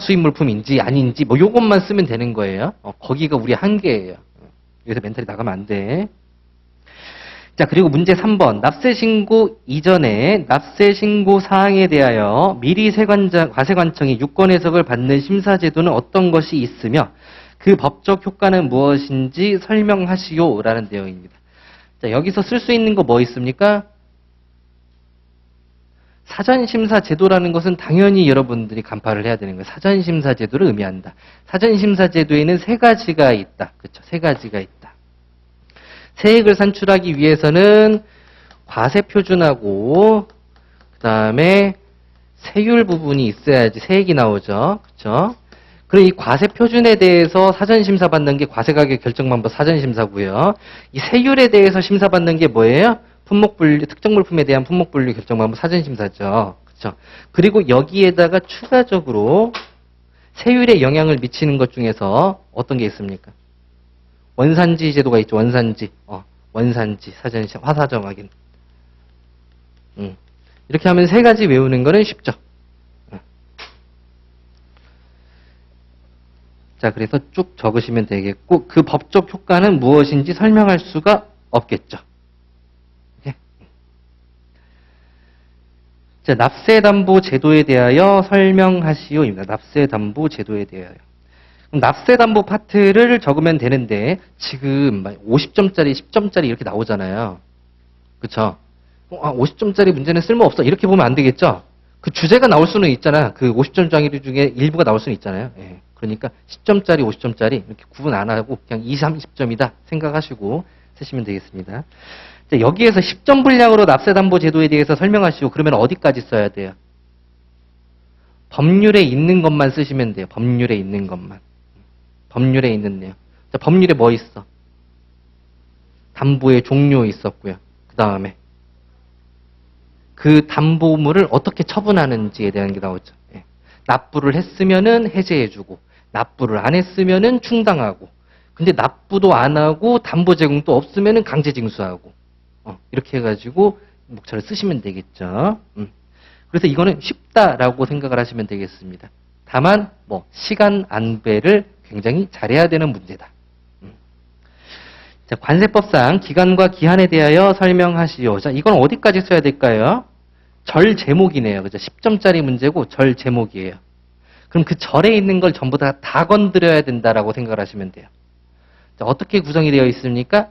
수입 물품인지 아닌지 뭐 요것만 쓰면 되는 거예요. 거기가 우리 한계예요. 여기서 멘탈이 나가면 안 돼. 자, 그리고 문제 3번. 납세 신고 이전에 납세 신고 사항에 대하여 미리 과세관청이 유권 해석을 받는 심사 제도는 어떤 것이 있으며 그 법적 효과는 무엇인지 설명하시오라는 내용입니다. 자, 여기서 쓸 수 있는 거 뭐 있습니까? 사전심사 제도라는 것은 당연히 여러분들이 간파를 해야 되는 거예요. 사전심사 제도를 의미한다. 사전심사 제도에는 3가지가 있다. 그렇죠? 3가지가 있다. 세액을 산출하기 위해서는 과세표준하고 그 다음에 세율 부분이 있어야지 세액이 나오죠. 그렇죠? 그리고 이 과세표준에 대해서 사전심사 받는 게 과세가격 결정방법 사전심사고요. 이 세율에 대해서 심사받는 게 뭐예요? 품목분류, 특정 물품에 대한 품목분류 결정방법 사전심사죠. 그렇죠? 그리고 여기에다가 추가적으로 세율에 영향을 미치는 것 중에서 어떤 게 있습니까? 원산지 제도가 있죠. 원산지. 원산지, 사전심사, 화사정 확인. 이렇게 하면 3가지 외우는 거는 쉽죠. 자, 그래서 쭉 적으시면 되겠고, 그 법적 효과는 무엇인지 설명할 수가 없겠죠. 네. 자, 납세담보 제도에 대하여 설명하시오입니다. 납세담보 제도에 대하여. 그럼 납세담보 파트를 적으면 되는데, 지금 50점짜리, 10점짜리 이렇게 나오잖아요. 그쵸? 50점짜리 문제는 쓸모없어. 이렇게 보면 안 되겠죠? 그 주제가 나올 수는 있잖아. 그 50점짜리 중에 일부가 나올 수는 있잖아요. 예. 그러니까 10점짜리, 50점짜리 이렇게 구분 안 하고 그냥 20, 30점이다 생각하시고 쓰시면 되겠습니다. 자, 여기에서 10점 분량으로 납세담보 제도에 대해서 설명하시고 그러면 어디까지 써야 돼요? 법률에 있는 것만 쓰시면 돼요. 법률에 있는 것만. 법률에 있는 내용. 자, 법률에 뭐 있어? 담보의 종료 있었고요. 그 다음에 그 담보물을 어떻게 처분하는지에 대한 게 나오죠. 예. 납부를 했으면은 해제해주고, 납부를 안 했으면은 충당하고, 근데 납부도 안 하고 담보 제공도 없으면은 강제징수하고, 이렇게 해가지고 목차를 쓰시면 되겠죠. 그래서 이거는 쉽다라고 생각을 하시면 되겠습니다. 다만 뭐 시간 안배를 굉장히 잘해야 되는 문제다. 자, 관세법상 기간과 기한에 대하여 설명하시오. 자, 이건 어디까지 써야 될까요? 절 제목이네요. 그죠? 10점짜리 문제고 절 제목이에요. 그럼 그 절에 있는 걸 전부 다 건드려야 된다라고 생각을 하시면 돼요. 자, 어떻게 구성이 되어 있습니까?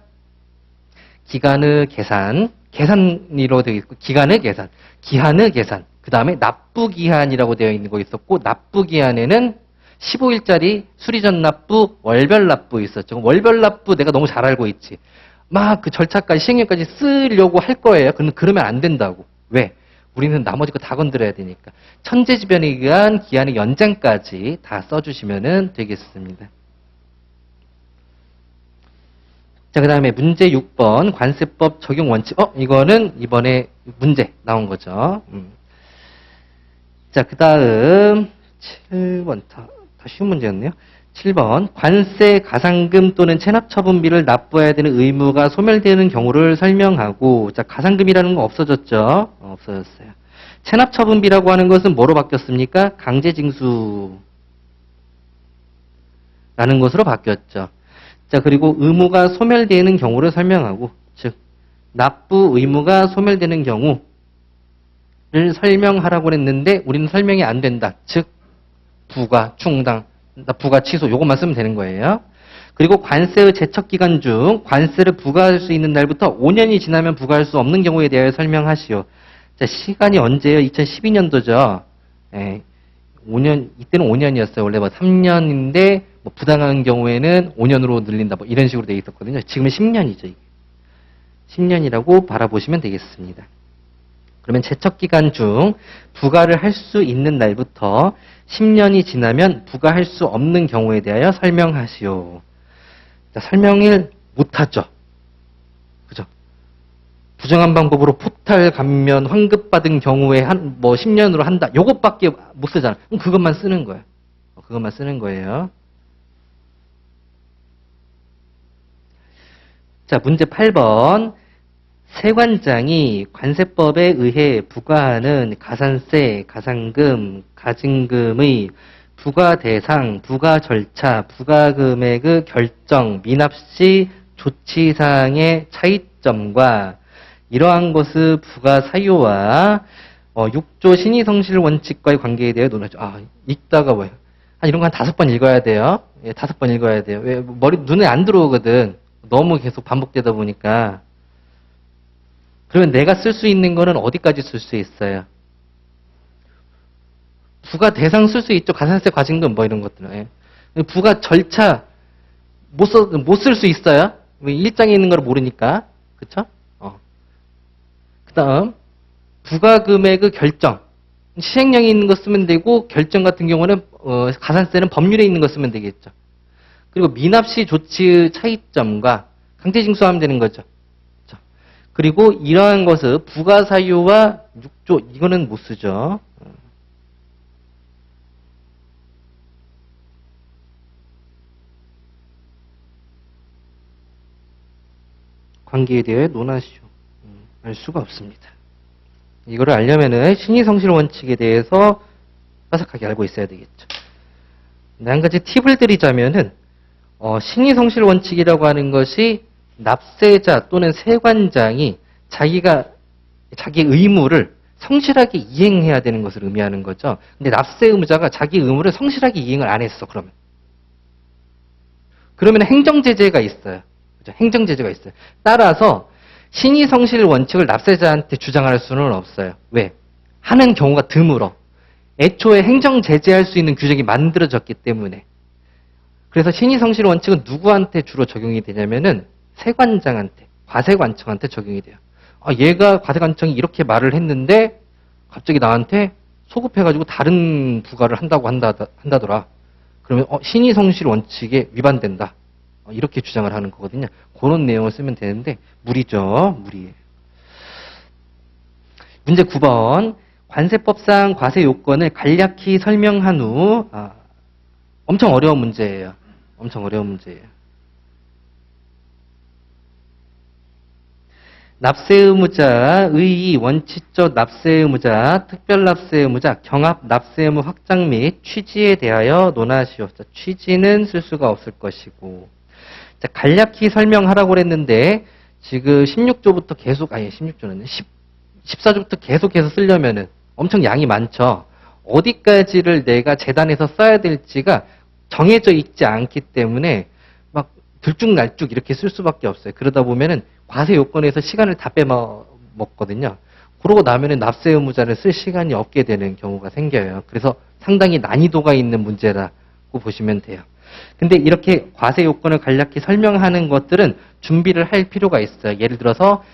기간의 계산, 계산으로 되어 있고, 기간의 계산, 기한의 계산, 그 다음에 납부기한이라고 되어 있는 거 있었고, 납부기한에는 15일짜리 수리전 납부, 월별 납부 있었죠. 월별 납부 내가 너무 잘 알고 있지. 막 그 절차까지, 시행령까지 쓰려고 할 거예요. 그러면 안 된다고. 왜? 우리는 나머지 거 다 건드려야 되니까. 천재지변에 의한 기한의 연장까지 다 써주시면 되겠습니다. 자, 그 다음에 문제 6번 관세법 적용 원칙. 이거는 이번에 문제 나온 거죠. 자, 그 다음 7번 더 쉬운 문제였네요. 7번 관세 가산금 또는 체납처분비를 납부해야 되는 의무가 소멸되는 경우를 설명하고. 자, 가산금이라는 거 없어졌죠? 없어졌어요. 체납처분비라고 하는 것은 뭐로 바뀌었습니까? 강제징수라는 것으로 바뀌었죠. 자, 그리고 의무가 소멸되는 경우를 설명하고, 즉 납부 의무가 소멸되는 경우를 설명하라고 했는데 우리는 설명이 안 된다. 즉 부과, 충당, 부과, 취소 요것만 쓰면 되는 거예요. 그리고 관세의 제척기간 중 관세를 부과할 수 있는 날부터 5년이 지나면 부과할 수 없는 경우에 대하여 설명하시오. 자, 시간이 언제예요? 2012년도죠. 예, 5년, 이때는 5년이었어요. 원래 3년인데 부당한 경우에는 5년으로 늘린다. 이런 식으로 되어 있었거든요. 지금은 10년이죠. 이게. 10년이라고 바라보시면 되겠습니다. 그러면 제척기간 중 부과를 할 수 있는 날부터 10년이 지나면 부과할 수 없는 경우에 대하여 설명하시오. 자, 설명을 못하죠. 그죠? 부정한 방법으로 포탈 감면 환급받은 경우에 10년으로 한다. 요것밖에 못 쓰잖아. 그럼 그것만 쓰는 거야. 그것만 쓰는 거예요. 자, 문제 8번. 세관장이 관세법에 의해 부과하는 가산세, 가산금, 가징금의 부과 대상, 부과 절차, 부과 금액의 결정, 미납시 조치사항의 차이점과 이러한 것의 부과 사유와 6조 신의성실 원칙과의 관계에 대해 논하죠. 읽다가 왜? 이런 거 한 5번 읽어야 돼요. 예, 5번 읽어야 돼요. 왜? 눈에 안 들어오거든. 너무 계속 반복되다 보니까. 그러면 내가 쓸 수 있는 거는 어디까지 쓸 수 있어요? 부과 대상 쓸 수 있죠. 가산세, 과징금 이런 것들은. 예. 부과 절차 못 쓸 수 있어요. 일장에 있는 걸 모르니까. 그쵸? 그 다음 부과 금액의 결정. 시행령에 있는 거 쓰면 되고 결정 같은 경우는 가산세는 법률에 있는 거 쓰면 되겠죠. 그리고 미납시 조치의 차이점과 강제징수하면 되는 거죠. 그리고 이러한 것을 부가사유와 6조 이거는 못 쓰죠. 관계에 대해 논하시오. 알 수가 없습니다. 이거를 알려면은 신의성실 원칙에 대해서 빠삭하게 알고 있어야 되겠죠. 한 가지 팁을 드리자면은 신의성실 원칙이라고 하는 것이 납세자 또는 세관장이 자기의 의무를 성실하게 이행해야 되는 것을 의미하는 거죠. 근데 납세 의무자가 자기 의무를 성실하게 이행을 안 했어, 그러면 행정제재가 있어요. 그죠? 행정제재가 있어요. 따라서 신의성실 원칙을 납세자한테 주장할 수는 없어요. 왜? 하는 경우가 드물어. 애초에 행정제재할 수 있는 규정이 만들어졌기 때문에. 그래서 신의성실 원칙은 누구한테 주로 적용이 되냐면은 세관장한테, 과세관청한테 적용이 돼요. 얘가 과세관청이 이렇게 말을 했는데 갑자기 나한테 소급해가지고 다른 부과를 한다고 한다더라. 그러면 신의성실 원칙에 위반된다. 이렇게 주장을 하는 거거든요. 그런 내용을 쓰면 되는데 무리죠. 무리예요. 문제 9번. 관세법상 과세 요건을 간략히 설명한 후 엄청 어려운 문제예요. 엄청 어려운 문제예요. 납세의무자, 의의, 원칙적 납세의무자, 특별납세의무자, 경합납세의무 확장 및 취지에 대하여 논하시오. 자, 취지는 쓸 수가 없을 것이고. 자, 간략히 설명하라고 했는데 지금 16조부터 계속 14조부터 계속해서 쓰려면은 엄청 양이 많죠. 어디까지를 내가 재단에서 써야 될지가 정해져 있지 않기 때문에 막 들쭉날쭉 이렇게 쓸 수밖에 없어요. 그러다 보면은 과세 요건에서 시간을 다 빼먹거든요. 그러고 나면은 납세 의무자를 쓸 시간이 없게 되는 경우가 생겨요. 그래서 상당히 난이도가 있는 문제라고 보시면 돼요. 근데 이렇게 과세 요건을 간략히 설명하는 것들은 준비를 할 필요가 있어요. 예를 들어서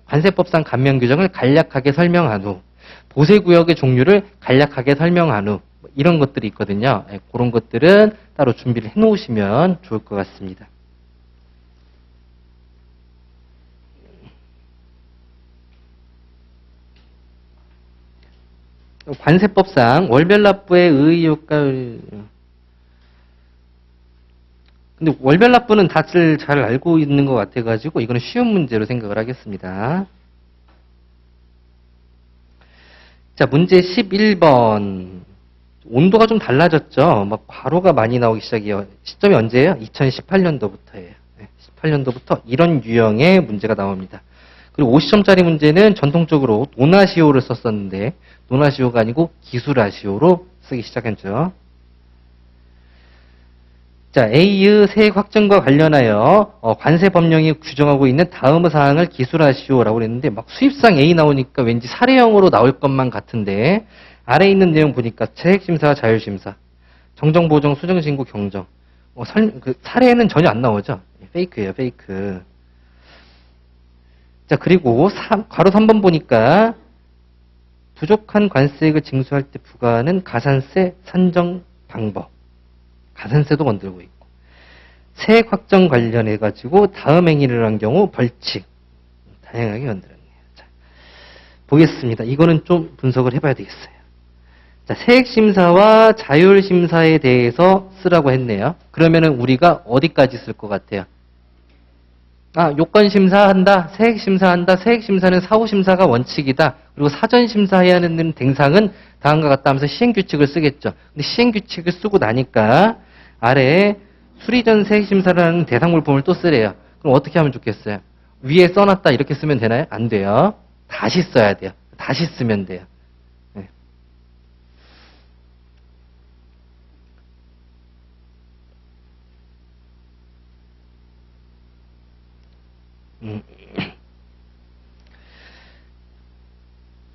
관세법상 감면 규정을 간략하게 설명한 후, 보세구역의 종류를 간략하게 설명한 후, 이런 것들이 있거든요. 그런 것들은 따로 준비를 해 놓으시면 좋을 것 같습니다. 관세법상 월별 납부의 의의효과, 근데 월별 납부는 다들 잘 알고 있는 것 같아가지고 이거는 쉬운 문제로 생각을 하겠습니다. 자, 문제 11번. 온도가 좀 달라졌죠. 막 괄호가 많이 나오기 시작해요. 시점이 언제예요? 2018년도부터예요. 18년도부터 이런 유형의 문제가 나옵니다. 그리고 50점짜리 문제는 전통적으로 논하시오를 썼었는데 논하시오가 아니고 기술하시오로 쓰기 시작했죠. 자, A의 세액 확정과 관련하여 관세 법령이 규정하고 있는 다음의 사항을 기술하시오라고 그랬는데 막 수입상 A 나오니까 왠지 사례형으로 나올 것만 같은데 아래에 있는 내용 보니까 세액심사와 자율심사, 정정보정, 수정신고, 경정. 사례는 전혀 안 나오죠. 페이크예요, 페이크. 자, 그리고 괄호 3번 보니까 부족한 관세액을 징수할 때 부과하는 가산세 산정 방법. 가산세도 건들고 있고. 세액 확정 관련해가지고 다음 행위를 한 경우 벌칙. 다양하게 건드렸네요. 자, 보겠습니다. 이거는 좀 분석을 해봐야 되겠어요. 자, 세액심사와 자율심사에 대해서 쓰라고 했네요. 그러면은 우리가 어디까지 쓸 것 같아요? 요건심사한다, 세액심사한다, 세액심사는 사후심사가 원칙이다. 그리고 사전심사해야 하는 대상은 다음과 같다 하면서 시행규칙을 쓰겠죠. 근데 시행규칙을 쓰고 나니까 아래에 수리전 세액심사라는 대상물품을 또 쓰래요. 그럼 어떻게 하면 좋겠어요? 위에 써놨다 이렇게 쓰면 되나요? 안 돼요. 다시 써야 돼요. 다시 쓰면 돼요. 네.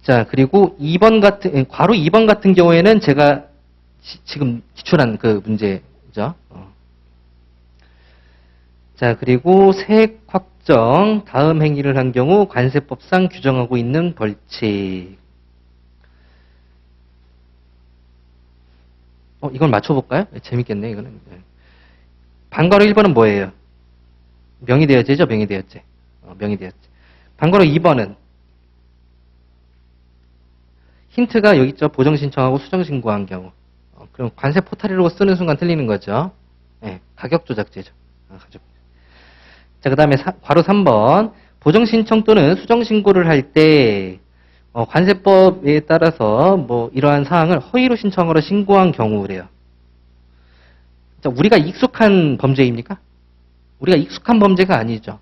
자, 그리고 괄호 2번 같은 경우에는 제가 지금 기출한 그 문제죠. 자, 그리고 세액 확정, 다음 행위를 한 경우 관세법상 규정하고 있는 벌칙. 이걸 맞춰볼까요? 재밌겠네, 이거는. 반괄호 1번은 뭐예요? 명의대여죄죠, 명의대여죄. 명의대여죄. 반괄호 2번은 힌트가 여기 있죠. 보정 신청하고 수정 신고한 경우. 그럼 관세 포탈이라고 쓰는 순간 틀리는 거죠. 네, 가격 조작죄죠. 자, 그 다음에 괄호 3번. 보정 신청 또는 수정 신고를 할 때 관세법에 따라서 뭐 이러한 사항을 허위로 신청하러 신고한 경우래요. 자, 우리가 익숙한 범죄입니까? 우리가 익숙한 범죄가 아니죠.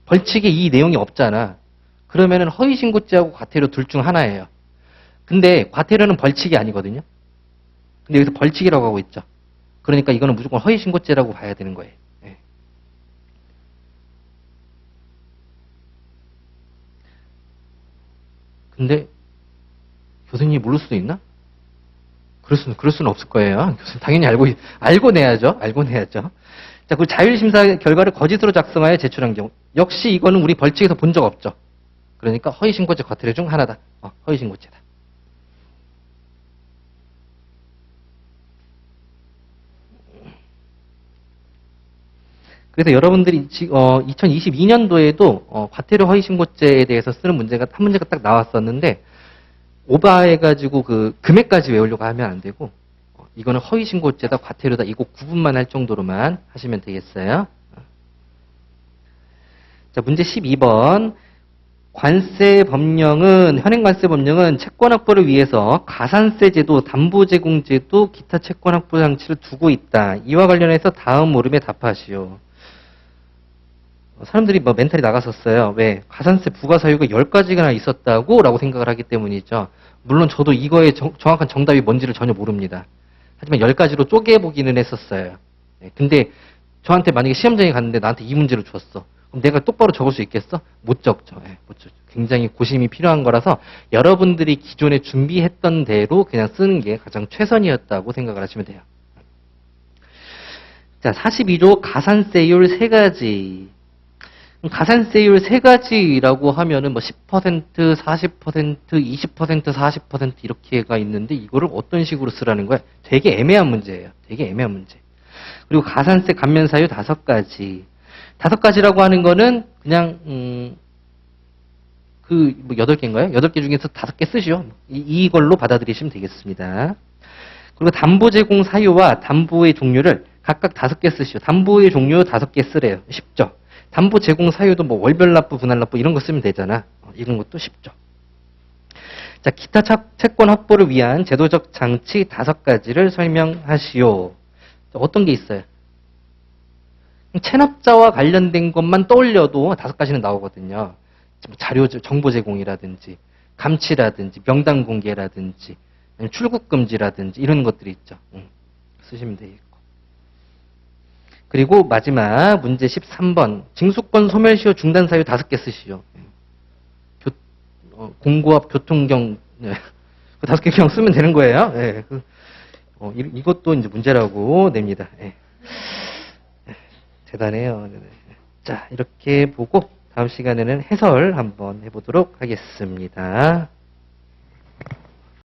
벌칙에 이 내용이 없잖아. 그러면은 허위 신고죄하고 과태료 둘 중 하나예요. 근데 과태료는 벌칙이 아니거든요. 근데 여기서 벌칙이라고 하고 있죠. 그러니까 이거는 무조건 허위 신고죄라고 봐야 되는 거예요. 네. 근데 교수님이 모를 수도 있나? 그럴 수는 없을 거예요. 교수님 당연히 알고 내야죠. 알고 내야죠. 자, 그리고 자율심사 결과를 거짓으로 작성하여 제출한 경우. 역시 이거는 우리 벌칙에서 본 적 없죠. 그러니까 허위신고죄 과태료 중 하나다. 허위신고죄다. 그래서 여러분들이 2022년도에도 과태료 허위신고죄에 대해서 쓰는 문제가 한 문제가 딱 나왔었는데 오버해가지고 그 금액까지 외우려고 하면 안 되고 이거는 허위신고죄다 과태료다 이거 구분만 할 정도로만 하시면 되겠어요. 자, 문제 12번. 현행관세법령은 채권 확보를 위해서 가산세 제도, 담보 제공 제도, 기타 채권 확보 장치를 두고 있다. 이와 관련해서 다음 물음에 답하시오. 사람들이 뭐 멘탈이 나갔었어요. 왜? 가산세 부과 사유가 10가지나 있었다고 라고 생각을 하기 때문이죠. 물론 저도 이거의 정확한 정답이 뭔지를 전혀 모릅니다. 하지만 10가지로 쪼개보기는 했었어요. 네, 근데 저한테 만약에 시험장에 갔는데 나한테 이 문제를 줬어. 그럼 내가 똑바로 적을 수 있겠어? 못 적죠. 네, 못 적죠. 굉장히 고심이 필요한 거라서 여러분들이 기존에 준비했던 대로 그냥 쓰는 게 가장 최선이었다고 생각을 하시면 돼요. 자, 42조 가산세율 3가지. 가산세율 3가지라고 하면은 뭐 10%, 40%, 20%, 40% 이렇게가 있는데 이거를 어떤 식으로 쓰라는 거야? 되게 애매한 문제예요. 되게 애매한 문제. 그리고 가산세 감면 사유 5가지. 5가지라고 하는 거는 그냥 뭐 8개인가요? 8개 중에서 5개 쓰죠. 이걸로 받아들이시면 되겠습니다. 그리고 담보 제공 사유와 담보의 종류를 각각 5개 쓰시오. 담보의 종류 5개 쓰래요. 쉽죠? 담보 제공 사유도 뭐 월별 납부, 분할 납부 이런 거 쓰면 되잖아. 이런 것도 쉽죠. 자, 기타 채권 확보를 위한 제도적 장치 5가지를 설명하시오. 어떤 게 있어요? 체납자와 관련된 것만 떠올려도 5가지는 나오거든요. 자료, 정보 제공이라든지, 감치라든지, 명단 공개라든지, 출국 금지라든지 이런 것들이 있죠. 쓰시면 되겠고. 그리고 마지막 문제 13번. 징수권 소멸시효 중단 사유 5개 쓰시죠. 공고압 교통경, 네. 그 5개 그냥 쓰면 되는 거예요. 네. 이것도 이제 문제라고 냅니다. 네. 대단해요. 네. 자, 이렇게 보고 다음 시간에는 해설 한번 해보도록 하겠습니다.